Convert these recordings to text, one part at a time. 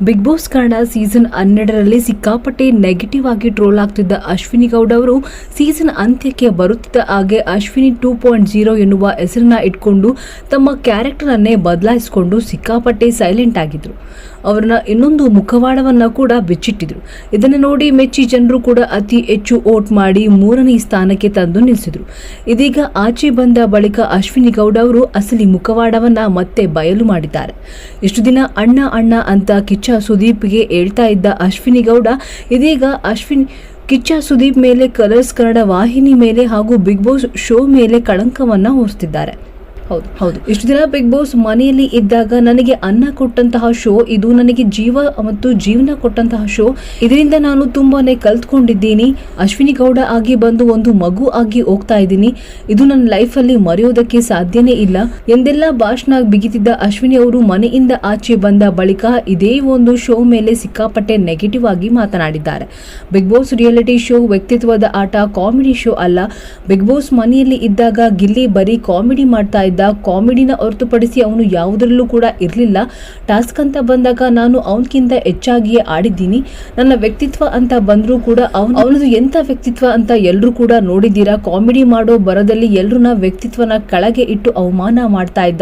Big boss Kannada season 12ರಲ್ಲಿ ಸಿಕ್ಕಾಪಟ್ಟೆ negative ಆಗಿ troll ಆಗ್ತಿದ್ದ Ashwini Gowda ಅವರು ಸೀಸನ್ ಅಂತ್ಯಕ್ಕೆ ಬರುತ್ತಿದ್ದ ಹಾಗೆ ಅಶ್ವಿನಿ 2.0 ಎನ್ನುವ ಹೆಸರನ್ನ ಇಟ್ಕೊಂಡು ತಮ್ಮ ಕ್ಯಾರೆಕ್ಟರ್ ಅನ್ನೇ ಬದಲಾಯಿಸಿಕೊಂಡು ಸಿಕ್ಕಾಪಟ್ಟೆ ಸೈಲೆಂಟ್ ಆಗಿದ್ರು. ಅವರನ್ನ ಇನ್ನೊಂದು ಮುಖವಾಡವನ್ನ ಕೂಡ ಬಿಚ್ಚಿಟ್ಟಿದ್ರು. ಇದನ್ನು ನೋಡಿ ಮೆಚ್ಚಿ ಜನರು ಕೂಡ ಅತಿ ಹೆಚ್ಚು ವೋಟ್ ಮಾಡಿ 3ನೇ ಸ್ಥಾನಕ್ಕೆ ತಂದು ನಿಲ್ಲಿಸಿದ್ರು. ಇದೀಗ ಆಚೆ ಬಂದ ಬಳಿಕ ಅಶ್ವಿನಿ ಗೌಡ ಅವರು ಅಸಲಿ ಮುಖವಾಡವನ್ನ ಮತ್ತೆ ಬಯಲು ಮಾಡಿದ್ದಾರೆ. ಇಷ್ಟು ದಿನ ಅಣ್ಣ ಅಣ್ಣ ಅಂತ ಕಿಚ್ಚ ಸುದೀಪ್ಗೆ ಹೇಳ್ತಾ ಇದ್ದ ಅಶ್ವಿನಿ ಗೌಡ ಇದೀಗ ಕಿಚ್ಚ ಸುದೀಪ್ ಮೇಲೆ ಕಲರ್ಸ್ ಕನ್ನಡ ವಾಹಿನಿ ಮೇಲೆ ಹಾಗೂ ಬಿಗ್ ಬಾಸ್ ಶೋ ಮೇಲೆ ಕಳಂಕವನ್ನ ಹೊರಿಸ್ತಿದ್ದಾರೆ. ಹೌದು ಇಷ್ಟು ದಿನ ಬಿಗ್ ಬಾಸ್ ಮನೆಯಲ್ಲಿ ಇದ್ದಾಗ ನನಗೆ ಅನ್ನ ಕೊಟ್ಟಂತಹ ಶೋ ಇದು, ನನಗೆ ಜೀವ ಮತ್ತು ಜೀವನ ಕೊಟ್ಟಂತಹ ಶೋ. ಇದರಿಂದ ನಾನು ತುಂಬಾನೇ ಕಲ್ತ್ಕೊಂಡಿದ್ದೀನಿ. ಅಶ್ವಿನಿ ಗೌಡ ಆಗಿ ಬಂದು ಒಂದು ಮಗು ಆಗಿ ಹೋಗ್ತಾ ಇದ್ದೀನಿ. ಇದು ನನ್ನ ಲೈಫಲ್ಲಿ ಮರೆಯೋದಕ್ಕೆ ಸಾಧ್ಯನೇ ಇಲ್ಲ ಎಂದೆಲ್ಲ ಭಾಷಣ ಬಿಗಿತಿದ್ದ ಅಶ್ವಿನಿ ಅವರು ಮನೆಯಿಂದ ಆಚೆ ಬಂದ ಬಳಿಕ ಇದೇ ಒಂದು ಶೋ ಮೇಲೆ ಸಿಕ್ಕಾಪಟ್ಟೆ ನೆಗೆಟಿವ್ ಆಗಿ ಮಾತನಾಡಿದ್ದಾರೆ. ಬಿಗ್ ಬಾಸ್ ರಿಯಾಲಿಟಿ ಶೋ ವ್ಯಕ್ತಿತ್ವದ ಆಟ, ಕಾಮಿಡಿ ಶೋ ಅಲ್ಲ. ಬಿಗ್ ಬಾಸ್ ಮನೆಯಲ್ಲಿ ಇದ್ದಾಗ ಗಿಲ್ಲಿ ಬರೀ ಕಾಮಿಡಿ ಮಾಡ್ತಾ ಇದ್ದ. ಕಾಮಿಡಿನ ಹೊರತುಪಡಿಸಿ ಅವನು ಯಾವುದರಲ್ಲೂ ಕೂಡ ಇರಲಿಲ್ಲ. ಟಾಸ್ಕ್ ಅಂತ ಬಂದಾಗ ನಾನು ಅವನಕ್ಕಿಂತ ಹೆಚ್ಚಾಗಿಯೇ ಆಡಿದ್ದೀನಿ. ನನ್ನ ವ್ಯಕ್ತಿತ್ವ ಅಂತ ಬಂದರೂ ಕೂಡ ಅವನದು ಎಂಥ ವ್ಯಕ್ತಿತ್ವ ಅಂತ ಎಲ್ಲರೂ ಕೂಡ ನೋಡಿದ್ದೀರಾ. ಕಾಮಿಡಿ ಮಾಡೋ ಬರದಲ್ಲಿ ಎಲ್ಲರನ್ನ ವ್ಯಕ್ತಿತ್ವನ ಕೆಳಗೆ ಇಟ್ಟು ಅವಮಾನ ಮಾಡ್ತಾ ಇದ್ದ.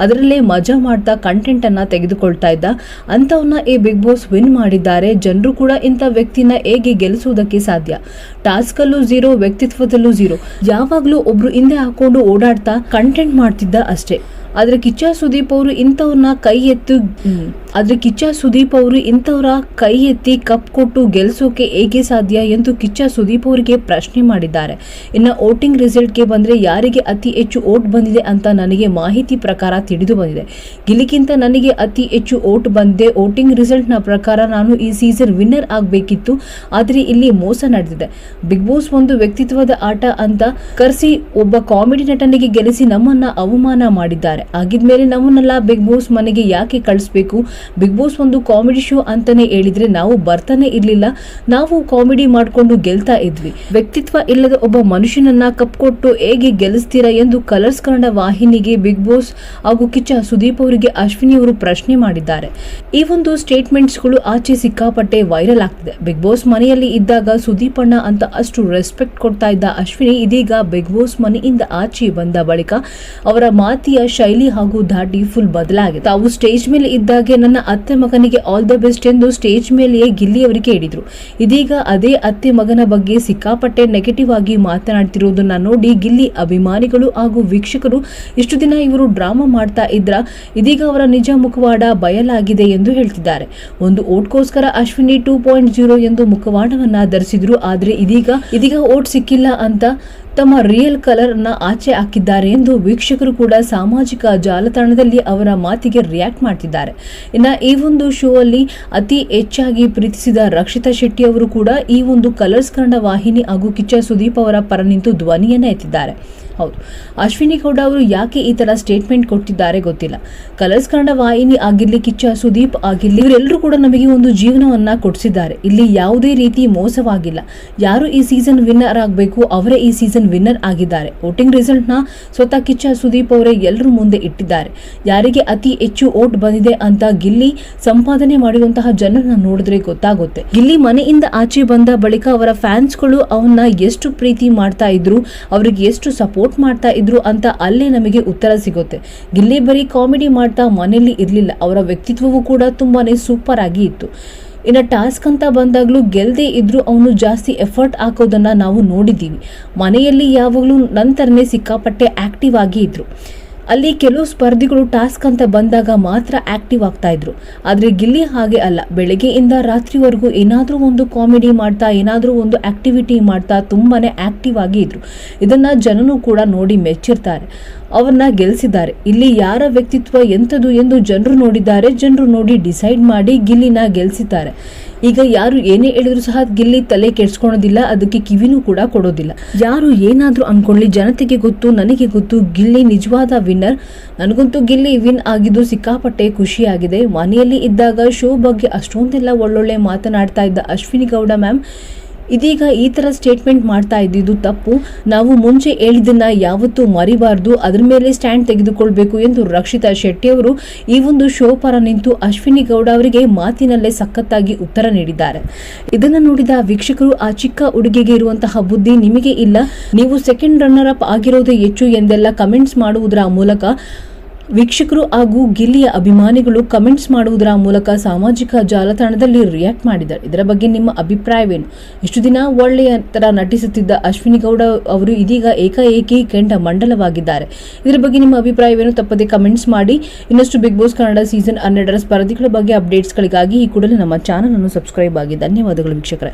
ಅದರಲ್ಲೇ ಮಜಾ ಮಾಡ್ತಾ ಕಂಟೆಂಟ್ ಅನ್ನ ತೆಗೆದುಕೊಳ್ತಾ ಇದ್ದ. ಅಂತವನ್ನ ಈ ಬಿಗ್ ಬಾಸ್ ವಿನ್ ಮಾಡಿದ್ದಾರೆ. ಜನರು ಕೂಡ ಇಂಥ ವ್ಯಕ್ತಿನ ಹೇಗೆ ಗೆಲ್ಲಿಸುವುದಕ್ಕೆ ಸಾಧ್ಯ? ಟಾಸ್ಕ್ ಅಲ್ಲೂ ಝೀರೋ, ವ್ಯಕ್ತಿತ್ವದಲ್ಲೂ ಝೀರೋ. ಯಾವಾಗ್ಲೂ ಒಬ್ರು ಹಿಂದೆ ಹಾಕೊಂಡು ಓಡಾಡ್ತಾ ಕಂಟೆಂಟ್ ಮಾಡ್ತಿದ್ದ ಅಷ್ಟೇ. ಆದ್ರೆ ಕಿಚ್ಚ ಸುದೀಪ್ ಅವರು ಇಂಥವ್ರನ್ನ ಕೈ ಎತ್ತಿ ಕಪ್ ಕೊಟ್ಟು ಗೆಲ್ಸೋಕೆ ಹೇಗೆ ಸಾಧ್ಯ ಎಂದು ಕಿಚ್ಚ ಸುದೀಪ್ ಅವರಿಗೆ ಪ್ರಶ್ನೆ ಮಾಡಿದ್ದಾರೆ. ಇನ್ನು ವೋಟಿಂಗ್ ರಿಸಲ್ಟ್ಗೆ ಬಂದ್ರೆ ಯಾರಿಗೆ ಅತಿ ಹೆಚ್ಚು ವೋಟ್ ಬಂದಿದೆ ಅಂತ ನನಗೆ ಮಾಹಿತಿ ಪ್ರಕಾರ ತಿಳಿದು ಬಂದಿದೆ. ಗಿಲ್ಲಿಗಿಂತ ನನಗೆ ಅತಿ ಹೆಚ್ಚು ವೋಟ್ ಬಂದಿದೆ. ವೋಟಿಂಗ್ ರಿಸಲ್ಟ್ ನ ಪ್ರಕಾರ ನಾನು ಈ ಸೀಸನ್ ವಿನ್ನರ್ ಆಗಬೇಕಿತ್ತು. ಆದ್ರೆ ಇಲ್ಲಿ ಮೋಸ ನಡೆದಿದೆ. ಬಿಗ್ ಬಾಸ್ ಒಂದು ವ್ಯಕ್ತಿತ್ವದ ಆಟ ಅಂತ ಕರೆಸಿ ಒಬ್ಬ ಕಾಮಿಡಿ ನಟನಿಗೆ ಗೆಲ್ಲಿಸಿ ನಮ್ಮನ್ನ ಅವಮಾನ ಮಾಡಿದ್ದಾರೆ. ಆಗಿದ್ಮೇಲೆ ನಮ್ಮನ್ನೆಲ್ಲ ಬಿಗ್ ಬಾಸ್ ಮನೆಗೆ ಯಾಕೆ ಕಳಿಸ್ಬೇಕು? ಬಿಗ್ ಬಾಸ್ ಒಂದು ಕಾಮಿಡಿ ಶೋ ಅಂತಾನೆ ಹೇಳಿದ್ರೆ ನಾವು ಬರ್ತಾನೆ ಇರ್ಲಿಲ್ಲ. ನಾವು ಕಾಮಿಡಿ ಮಾಡ್ಕೊಂಡು ಗೆಲ್ತಾ ಇದ್ವಿ. ವ್ಯಕ್ತಿತ್ವ ಇಲ್ಲದ ಒಬ್ಬ ಮನುಷ್ಯನನ್ನ ಕಪ್ ಕೊಟ್ಟು ಹೇಗೆ ಗೆಲ್ಲಿಸ್ತೀರಾ ಎಂದು ಕಲರ್ಸ್ ಕನ್ನಡ ವಾಹಿನಿಗೆ ಬಿಗ್ ಬಾಸ್ ಹಾಗೂ ಕಿಚ್ಚ ಸುದೀಪ್ ಅವರಿಗೆ ಅಶ್ವಿನಿ ಅವರು ಪ್ರಶ್ನೆ ಮಾಡಿದ್ದಾರೆ. ಈ ಒಂದು ಸ್ಟೇಟ್ಮೆಂಟ್ಸ್ ಗಳು ಆಚೆ ಸಿಕ್ಕಾಪಟ್ಟೆ ವೈರಲ್ ಆಗ್ತಿದೆ. ಬಿಗ್ ಬಾಸ್ ಮನೆಯಲ್ಲಿ ಇದ್ದಾಗ ಸುದೀಪ್ ಅಣ್ಣ ಅಂತ ಅಷ್ಟು ರೆಸ್ಪೆಕ್ಟ್ ಕೊಡ್ತಾ ಇದ್ದ ಅಶ್ವಿನಿ ಇದೀಗ ಬಿಗ್ ಬಾಸ್ ಮನೆಯಿಂದ ಆಚೆ ಬಂದ ಬಳಿಕ ಅವರ ಮಾತಿಯ ಶೈಲಿ ಹಾಗೂ ಧಾಟಿ ಫುಲ್ ಬದಲಾಗಿದೆ. ತಾವು ಸ್ಟೇಜ್ ಮೇಲೆ ಇದ್ದಾಗೆ ನನ್ನ ಅತ್ತೆ ಮಗನಿಗೆ ಆಲ್ ದ ಬೆಸ್ಟ್ ಎಂದು ಸ್ಟೇಜ್ ಮೇಲೆಯೇ ಗಿಲ್ಲಿ ಅವರಿಗೆ ಹೇಳಿದ್ರು. ಇದೀಗ ಅದೇ ಅತ್ತೆ ಮಗನ ಬಗ್ಗೆ ಸಿಕ್ಕಾಪಟ್ಟೆ ನೆಗೆಟಿವ್ ಆಗಿ ಮಾತನಾಡ್ತಿರೋದನ್ನ ನೋಡಿ ಗಿಲ್ಲಿ ಅಭಿಮಾನಿಗಳು ಹಾಗೂ ವೀಕ್ಷಕರು ಇಷ್ಟು ದಿನ ಇವರು ಡ್ರಾಮಾ ಮಾಡ್ತಾ ಇದ್ರ, ಇದೀಗ ಅವರ ನಿಜ ಮುಖವಾಡ ಬಯಲಾಗಿದೆ ಎಂದು ಹೇಳ್ತಿದ್ದಾರೆ. ಒಂದು ಓಟ್ಗೋಸ್ಕರ ಅಶ್ವಿನಿ 2.0 ಎಂದು ಮುಖವಾಡವನ್ನ ಧರಿಸಿದ್ರು. ಆದ್ರೆ ಇದೀಗ ಓಟ್ ಸಿಕ್ಕಿಲ್ಲ ಅಂತ ತಮ್ಮ ರಿಯಲ್ ಕಲರ್ ನ ಆಚೆ ಹಾಕಿದ್ದಾರೆ ಎಂದು ವೀಕ್ಷಕರು ಕೂಡ ಸಾಮಾಜಿಕ ಜಾಲತಾಣದಲ್ಲಿ ಅವರ ಮಾತಿಗೆ ರಿಯಾಕ್ಟ್ ಮಾಡ್ತಿದ್ದಾರೆ. ಇನ್ನು ಈ ಒಂದು ಶೋ ಅಲ್ಲಿ ಅತಿ ಹೆಚ್ಚಾಗಿ ಪ್ರೀತಿಸಿದ ರಕ್ಷಿತಾ ಶೆಟ್ಟಿ ಅವರು ಕೂಡ ಈ ಒಂದು ಕಲರ್ಸ್ ಕನ್ನಡ ವಾಹಿನಿ ಹಾಗೂ ಕಿಚ್ಚ ಸುದೀಪ್ ಅವರ ಪರ ನಿಂತು ಧ್ವನಿಯನ್ನ ಎತ್ತಿದ್ದಾರೆ. ಹೌದು, ಅಶ್ವಿನಿ ಗೌಡ ಅವರು ಯಾಕೆ ಈ ತರ ಸ್ಟೇಟ್ಮೆಂಟ್ ಕೊಟ್ಟಿದ್ದಾರೆ ಗೊತ್ತಿಲ್ಲ. ಕಲರ್ಸ್ ಕನ್ನಡ ವಾಹಿನಿ ಆಗಿರ್ಲಿ, ಕಿಚ್ಚ ಸುದೀಪ್ ಆಗಿರ್ಲಿ, ಇವರೆಲ್ಲರೂ ಕೂಡ ನಮಗೆ ಒಂದು ಜೀವನವನ್ನ ಕೊಡಿಸಿದ್ದಾರೆ. ಇಲ್ಲಿ ಯಾವುದೇ ರೀತಿ ಮೋಸವಾಗಿಲ್ಲ. ಯಾರು ಈ ಸೀಸನ್ ವಿನ್ನರ್ ಆಗಬೇಕು ಅವರೇ ಈ ಸೀಸನ್ ವಿನ್ನರ್ ಆಗಿದ್ದಾರೆ. ವೋಟಿಂಗ್ ರಿಸಲ್ಟ್ ನ ಸ್ವತಃ ಕಿಚ್ಚ ಸುದೀಪ್ ಅವರೇ ಎಲ್ಲರೂ ಮುಂದೆ ಇಟ್ಟಿದ್ದಾರೆ. ಯಾರಿಗೆ ಅತಿ ಹೆಚ್ಚು ವೋಟ್ ಬಂದಿದೆ ಅಂತ ಗಿಲ್ಲಿ ಸಂಪಾದನೆ ಮಾಡಿರುವಂತಹ ಜನರನ್ನ ನೋಡಿದ್ರೆ ಗೊತ್ತಾಗುತ್ತೆ. ಗಿಲ್ಲಿ ಮನೆಯಿಂದ ಆಚೆ ಬಂದ ಬಳಿಕ ಅವರ ಫ್ಯಾನ್ಸ್ಗಳು ಅವನ್ನ ಎಷ್ಟು ಪ್ರೀತಿ ಮಾಡ್ತಾ ಇದ್ರು, ಅವರಿಗೆ ಎಷ್ಟು ಸಪೋರ್ಟ್ ಮಾಡ್ತಾ ಇದ್ರು ಅಂತ ಅಲ್ಲೇ ನಮಗೆ ಉತ್ತರ ಸಿಗುತ್ತೆ. ಗಿಲ್ಲಿ ಬರೀ ಕಾಮಿಡಿ ಮಾಡ್ತಾ ಮನೆಯಲ್ಲಿ ಇರ್ಲಿಲ್ಲ. ಅವರ ವ್ಯಕ್ತಿತ್ವವೂ ಕೂಡ ತುಂಬಾನೇ ಸೂಪರ್ ಆಗಿ ಇತ್ತು. ಇನ್ನು ಟಾಸ್ಕ್ ಅಂತ ಬಂದಾಗ್ಲೂ ಗೆಲ್ಲದೆ ಇದ್ರು ಅವನು ಜಾಸ್ತಿ ಎಫರ್ಟ್ ಹಾಕೋದನ್ನ ನಾವು ನೋಡಿದ್ದೀವಿ. ಮನೆಯಲ್ಲಿ ಯಾವಾಗಲೂ ನಂತರನೇ ಸಿಕ್ಕಾಪಟ್ಟೆ ಆಕ್ಟಿವ್ ಆಗಿ ಇದ್ರು. ಅಲ್ಲಿ ಕೆಲವು ಸ್ಪರ್ಧಿಗಳು ಟಾಸ್ಕ್ ಅಂತ ಬಂದಾಗ ಮಾತ್ರ ಆಕ್ಟಿವ್ ಆಗ್ತಾ ಇದ್ರು. ಆದ್ರೆ ಗಿಲ್ಲಿ ಹಾಗೆ ಅಲ್ಲ. ಬೆಳಗ್ಗೆಯಿಂದ ರಾತ್ರಿವರೆಗೂ ಏನಾದ್ರೂ ಒಂದು ಕಾಮಿಡಿ ಮಾಡ್ತಾ, ಏನಾದ್ರೂ ಒಂದು ಆಕ್ಟಿವಿಟಿ ಮಾಡ್ತಾ ತುಂಬಾನೇ ಆಕ್ಟಿವ್ ಆಗಿ ಇದ್ರು. ಇದನ್ನ ಜನನು ಕೂಡ ನೋಡಿ ಮೆಚ್ಚಿರ್ತಾರೆ. ಅವ್ರನ್ನ ಗೆಲ್ಸಿದ್ದಾರೆ. ಇಲ್ಲಿ ಯಾರ ವ್ಯಕ್ತಿತ್ವ ಎಂಥದ್ದು ಎಂದು ಜನರು ನೋಡಿದ್ದಾರೆ. ಜನರು ನೋಡಿ ಡಿಸೈಡ್ ಮಾಡಿ ಗಿಲ್ಲಿನ ಗೆಲ್ಸಿದ್ದಾರೆ. ಈಗ ಯಾರು ಏನೇ ಹೇಳಿದ್ರು ಸಹ ಗಿಲ್ಲಿ ತಲೆ ಕೆಡ್ಸ್ಕೊಳೋದಿಲ್ಲ, ಅದಕ್ಕೆ ಕಿವಿನೂ ಕೂಡ ಕೊಡೋದಿಲ್ಲ. ಯಾರು ಏನಾದ್ರೂ ಅನ್ಕೊಳ್ಳಿ, ಜನತೆಗೆ ಗೊತ್ತು, ನನಗೆ ಗೊತ್ತು, ಗಿಲ್ಲಿ ನಿಜವಾದ ವಿನ್ನರ್. ನನಗಂತೂ ಗಿಲ್ಲಿ ವಿನ್ ಆಗಿದ್ದು ಸಿಕ್ಕಾಪಟ್ಟೆ ಖುಷಿಯಾಗಿದೆ. ಮನೆಯಲ್ಲಿ ಇದ್ದಾಗ ಶೋ ಬಗ್ಗೆ ಅಷ್ಟೊಂದೆಲ್ಲ ಒಳ್ಳೊಳ್ಳೆ ಮಾತನಾಡ್ತಾ ಇದ್ದ ಅಶ್ವಿನಿ ಗೌಡ ಮ್ಯಾಮ್ ಇದೀಗ ಈ ತರ ಸ್ಟೇಟ್ಮೆಂಟ್ ಮಾಡ್ತಾ ಇದ್ದಿದ್ದು ತಪ್ಪು. ನಾವು ಮುಂಚೆ ಹೇಳಿದ್ದನ್ನ ಯಾವತ್ತೂ ಮರಿಬಾರ್ದು, ಅದ್ರ ಮೇಲೆ ಸ್ಟ್ಯಾಂಡ್ ತೆಗೆದುಕೊಳ್ಬೇಕು ಎಂದು ರಕ್ಷಿತಾ ಶೆಟ್ಟಿ ಅವರು ಈ ಒಂದು ಶೋ ಪರ ನಿಂತು ಅಶ್ವಿನಿ ಗೌಡ ಅವರಿಗೆ ಮಾತಿನಲ್ಲೇ ಸಖತ್ತಾಗಿ ಉತ್ತರ ನೀಡಿದ್ದಾರೆ. ಇದನ್ನ ನೋಡಿದ ವೀಕ್ಷಕರು ಆ ಚಿಕ್ಕ ಹುಡುಗಿಗೆ ಇರುವಂತಹ ಬುದ್ಧಿ ನಿಮಗೆ ಇಲ್ಲ, ನೀವು ಸೆಕೆಂಡ್ ರನ್ನರ್ ಅಪ್ ಆಗಿರೋದೇ ಹೆಚ್ಚು ಎಂದೆಲ್ಲ ಕಮೆಂಟ್ಸ್ ಮಾಡುವುದರ ಮೂಲಕ ವೀಕ್ಷಕರು ಹಾಗೂ ಗಿಲ್ಲಿಯ ಅಭಿಮಾನಿಗಳು ಕಮೆಂಟ್ಸ್ ಮಾಡುವುದರ ಮೂಲಕ ಸಾಮಾಜಿಕ ಜಾಲತಾಣದಲ್ಲಿ ರಿಯಾಕ್ಟ್ ಮಾಡಿದ್ದಾರೆ. ಇದರ ಬಗ್ಗೆ ನಿಮ್ಮ ಅಭಿಪ್ರಾಯವೇನು? ಇಷ್ಟು ದಿನ ಒಳ್ಳೆಯ ತರ ನಟಿಸುತ್ತಿದ್ದ ಅಶ್ವಿನಿ ಗೌಡ ಅವರು ಇದೀಗ ಏಕಾಏಕಿ ಕೆಂಡಾಮಂಡಲವಾಗಿದ್ದಾರೆ. ಇದರ ಬಗ್ಗೆ ನಿಮ್ಮ ಅಭಿಪ್ರಾಯವೇನು? ತಪ್ಪದೆ ಕಮೆಂಟ್ಸ್ ಮಾಡಿ. ಇನ್ನಷ್ಟು ಬಿಗ್ ಬಾಸ್ ಕನ್ನಡ ಸೀಸನ್ 12 ಸ್ಪರ್ಧಿಗಳ ಬಗ್ಗೆ ಅಪ್ಡೇಟ್ಸ್ಗಳಿಗಾಗಿ ಈ ಕೂಡಲೇ ನಮ್ಮ ಚಾನಲ್ ಅನ್ನು ಸಬ್ಸ್ಕ್ರೈಬ್ ಆಗಿ. ಧನ್ಯವಾದಗಳು ವೀಕ್ಷಕರೇ.